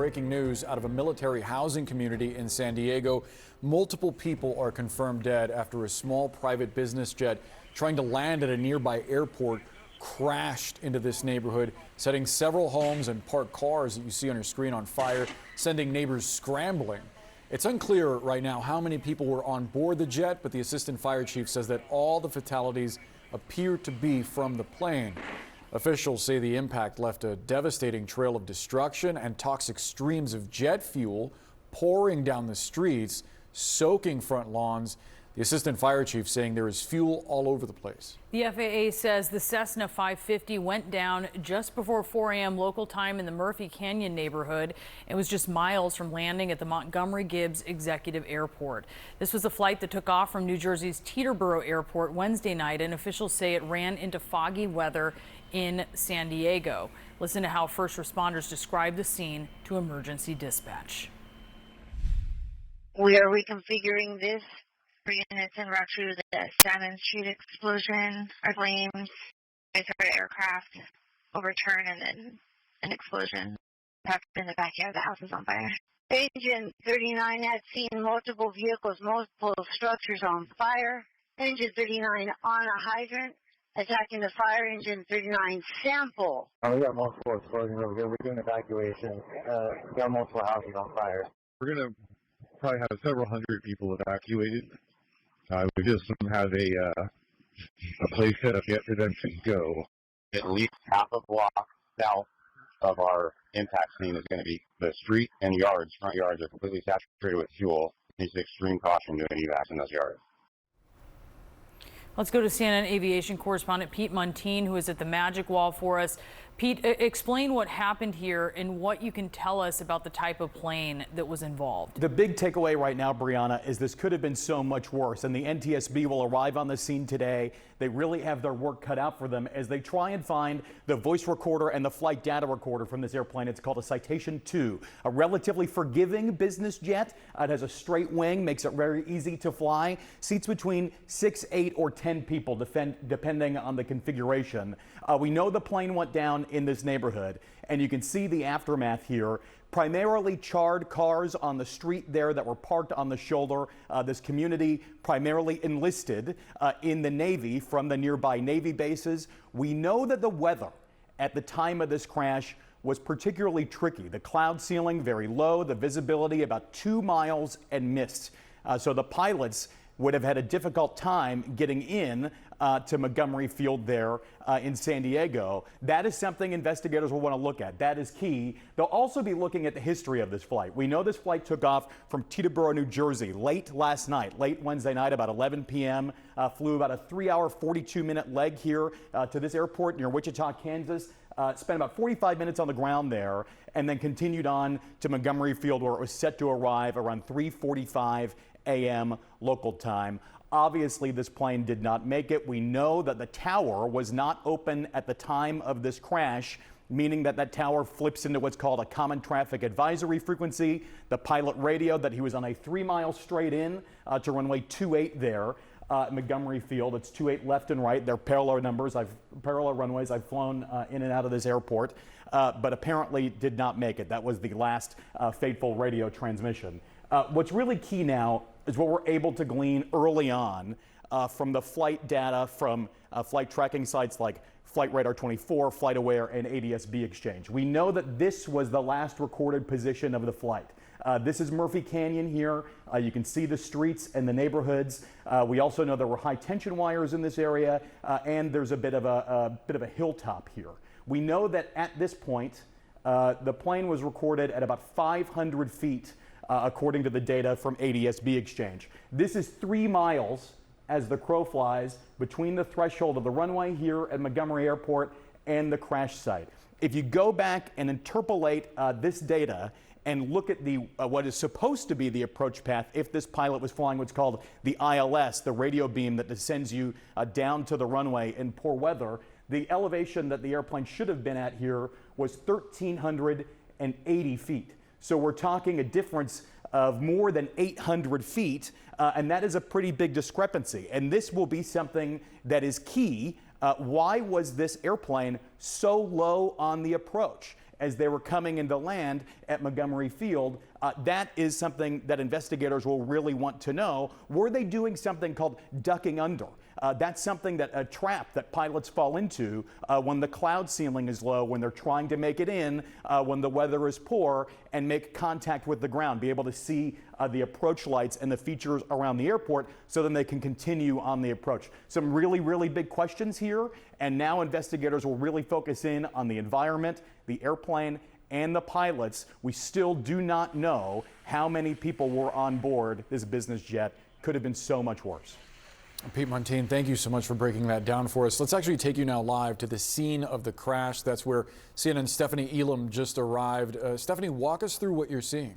breaking news out of a military housing community in San Diego. Multiple people are confirmed dead after a small private business jet trying to land at a nearby airport crashed into this neighborhood, setting several homes and parked cars that you see on your screen on fire, sending neighbors scrambling. It's unclear right now how many people were on board the jet, but the assistant fire chief says that all the fatalities appear to be from the plane. Officials say the impact left a devastating trail of destruction and toxic streams of jet fuel pouring down the streets, soaking front lawns. The assistant fire chief saying there is fuel all over the place. The FAA says the Cessna 550 went down just before 4 a.m. local time in the Murphy Canyon neighborhood. It was just miles from landing at the Montgomery Gibbs Executive Airport. This was a flight that took off from New Jersey's Teterboro Airport Wednesday night, and officials say it ran into foggy weather in San Diego. Listen to how first responders describe the scene to emergency dispatch. We are reconfiguring this. Units en route to the Salmon Street explosion, our flames, our aircraft overturn, and then an explosion happened in the backyard. The house is on fire. Engine 39 had seen multiple vehicles, multiple structures on fire. Engine 39 on a hydrant, attacking the fire engine 39 sample. We got multiple explosions over here. We're doing evacuation. We got multiple houses on fire. We're going to probably have several hundred people evacuated. We just don't have a place set up yet for them to go. At least half a block south of our impact scene is going to be the street and yards. Front yards are completely saturated with fuel. Needs extreme caution doing evacs in those yards. Let's go to CNN aviation correspondent Pete Montine, who is at the Magic Wall for us. Pete, explain what happened here and what you can tell us about the type of plane that was involved. The big takeaway right now, Brianna, is this could have been so much worse, and the NTSB will arrive on the scene today. They really have their work cut out for them as they try and find the voice recorder and the flight data recorder from this airplane. It's called a Citation II, a relatively forgiving business jet. It has a straight wing, makes it very easy to fly. Seats between 6, 8, or 10 people, depending on the configuration. We know the plane went down in this neighborhood, and you can see the aftermath here. Primarily charred cars on the street there that were parked on the shoulder. This community primarily enlisted in the Navy from the nearby Navy bases. We know that the weather at the time of this crash was particularly tricky. The cloud ceiling very low, the visibility about 2 miles and mist. So the pilots would have had a difficult time getting in to Montgomery Field there in San Diego. That is something investigators will want to look at. That is key. They'll also be looking at the history of this flight. We know this flight took off from Teterboro, New Jersey, late last night, late Wednesday night, about 11 p.m. Flew about a 3-hour, 42-minute leg here to this airport near Wichita, Kansas. Spent about 45 minutes on the ground there, and then continued on to Montgomery Field, where it was set to arrive around 3:45 a.m. local time. Obviously, this plane did not make it. We know that the tower was not open at the time of this crash, meaning that that tower flips into what's called a common traffic advisory frequency. The pilot radioed that he was on a 3-mile straight in to runway 28 there at Montgomery Field. It's 28 left and right. They're parallel numbers. Parallel runways. I've flown in and out of this airport, but apparently did not make it. That was the last fateful radio transmission. What's really key now is what we're able to glean early on from the flight data from flight tracking sites like Flight Radar 24, FlightAware, and ADS-B Exchange. We know that this was the last recorded position of the flight. This is Murphy Canyon here. You can see the streets and the neighborhoods. We also know there were high tension wires in this area, and there's a bit of a hilltop here. We know that at this point, the plane was recorded at about 500 feet according to the data from ADS-B Exchange. This is 3 miles as the crow flies between the threshold of the runway here at Montgomery Airport and the crash site. If you go back and interpolate this data and look at the what is supposed to be the approach path if this pilot was flying what's called the ILS, the radio beam that descends you down to the runway in poor weather, the elevation that the airplane should have been at here was 1,380 feet. So we're talking a difference of more than 800 feet, and that is a pretty big discrepancy. And this will be something that is key. Why was this airplane so low on the approach? as they were coming into land at Montgomery Field. That is something that investigators will really want to know. Were they doing something called ducking under? That's something that a trap that pilots fall into when the cloud ceiling is low, when they're trying to make it in, when the weather is poor, and make contact with the ground, be able to see the approach lights and the features around the airport so then they can continue on the approach. Some really, really big questions here, and now investigators will really focus in on the environment, the airplane, and the pilots. We still do not know how many people were on board this business jet. Could have been so much worse. Pete Montaigne, thank you so much for breaking that down for us. Let's actually take you now live to the scene of the crash. That's where CNN's Stephanie Elam just arrived. Stephanie, walk us through what you're seeing.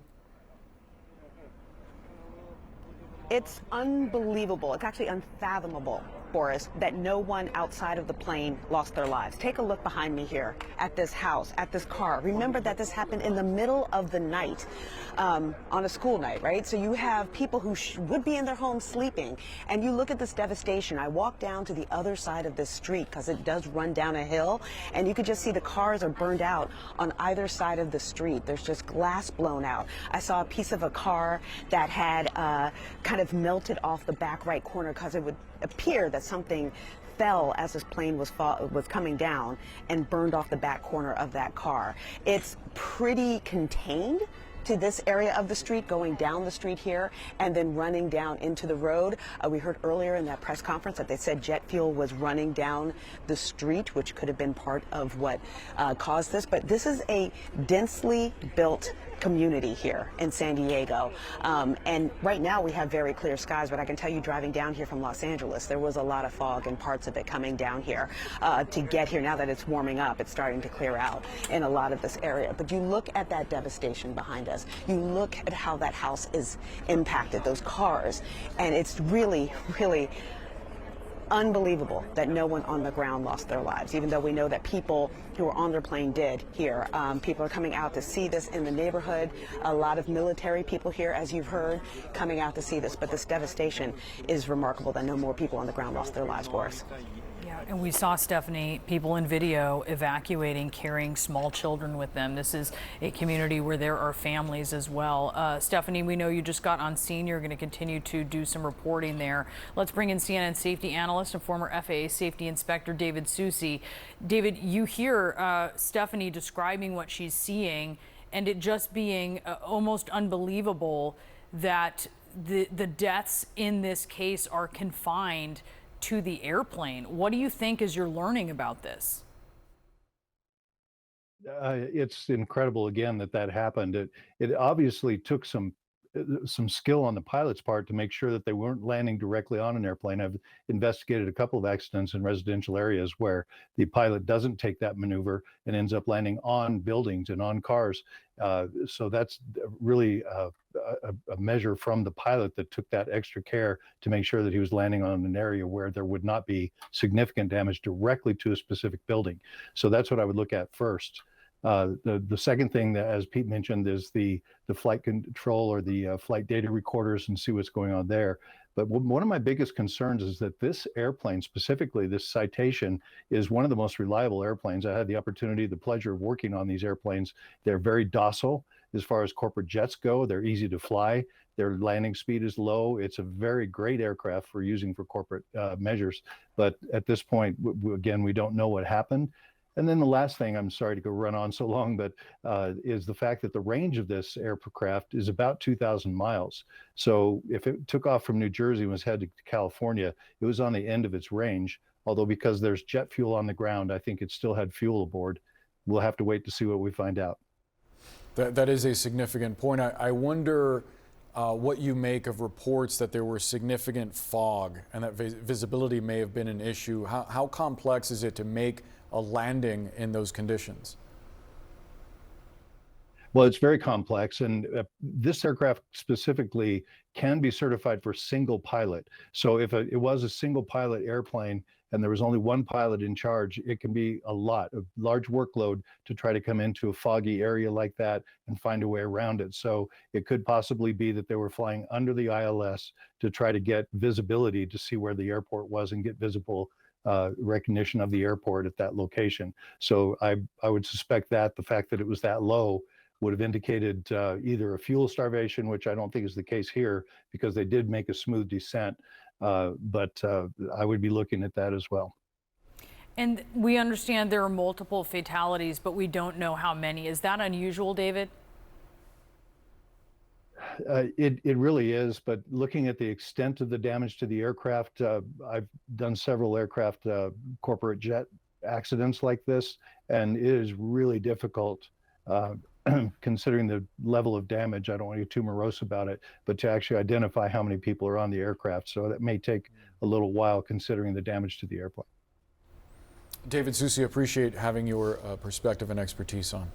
It's unbelievable. It's actually unfathomable, Boris, that no one outside of the plane lost their lives. Take a look behind me here at this house, at this car. Remember that this happened in the middle of the night, on a school night, right? So you have people who would be in their homes sleeping, and you look at this devastation. I walked down to the other side of this street because it does run down a hill, and you could just see the cars are burned out on either side of the street. There's just glass blown out. I saw a piece of a car that had kind of melted off the back right corner because it would appear that something fell as this plane was coming down and burned off the back corner of that car. It's pretty contained to this area of the street, going down the street here and then running down into the road. We heard earlier in that press conference that they said jet fuel was running down the street, which could have been part of what caused this. But this is a densely built community here in San Diego. And right now we have very clear skies, but I can tell you driving down here from Los Angeles, there was a lot of fog and parts of it coming down here. To get here, now that it's warming up, it's starting to clear out in a lot of this area. But you look at that devastation behind us. You look at how that house is impacted, those cars, and it's really, really unbelievable that no one on the ground lost their lives, even though we know that people who were on their plane did here. People are coming out to see this in the neighborhood. A lot of military people here, as you've heard, coming out to see this. But this devastation is remarkable that no more people on the ground lost their lives, Boris. Yeah, and we saw, Stephanie, people in video evacuating, carrying small children with them. This is a community where there are families as well. Stephanie, we know you just got on scene. You're going to continue to do some reporting there. Let's bring in CNN safety analyst and former FAA safety inspector David Susi. David, you hear Stephanie describing what she's seeing, and it just being almost unbelievable that the deaths in this case are confined to the airplane. What do you think as you're learning about this? It's incredible again that happened. It obviously took some skill on the pilot's part to make sure that they weren't landing directly on an airplane. I've investigated a couple of accidents in residential areas where the pilot doesn't take that maneuver and ends up landing on buildings and on cars. So that's really a measure from the pilot that took that extra care to make sure that he was landing on an area where there would not be significant damage directly to a specific building. So that's what I would look at first. The second thing that, as Pete mentioned, is the flight control or the flight data recorders and see what's going on there. But one of my biggest concerns is that this airplane, specifically this Citation, is one of the most reliable airplanes. I had the opportunity, the pleasure of working on these airplanes. They're very docile as far as corporate jets go. They're easy to fly. Their landing speed is low. It's a very great aircraft for using for corporate measures. But at this point, again, we don't know what happened. And then the last thing, I'm sorry to go run on so long, but is the fact that the range of this aircraft is about 2,000 miles. So if it took off from New Jersey and was headed to California, it was on the end of its range. Although because there's jet fuel on the ground, I think it still had fuel aboard. We'll have to wait to see what we find out. That is a significant point. I wonder what you make of reports that there was significant fog and that visibility may have been an issue. How complex is it to make a landing in those conditions? Well, it's very complex, and this aircraft specifically can be certified for single pilot. So if it was a single pilot airplane and there was only one pilot in charge, it can be a large workload to try to come into a foggy area like that and find a way around it. So it could possibly be that they were flying under the ILS to try to get visibility to see where the airport was and get visible recognition of the airport at that location. So I would suspect that the fact that it was that low would have indicated either a fuel starvation, which I don't think is the case here because they did make a smooth descent. But I would be looking at that as well. And we understand there are multiple fatalities, but we don't know how many. Is that unusual, David? It really is, but looking at the extent of the damage to the aircraft, I've done several aircraft corporate jet accidents like this, and it is really difficult considering the level of damage. I don't want to get too morose about it, but to actually identify how many people are on the aircraft. So that may take a little while considering the damage to the airplane. David Susi, appreciate having your perspective and expertise on.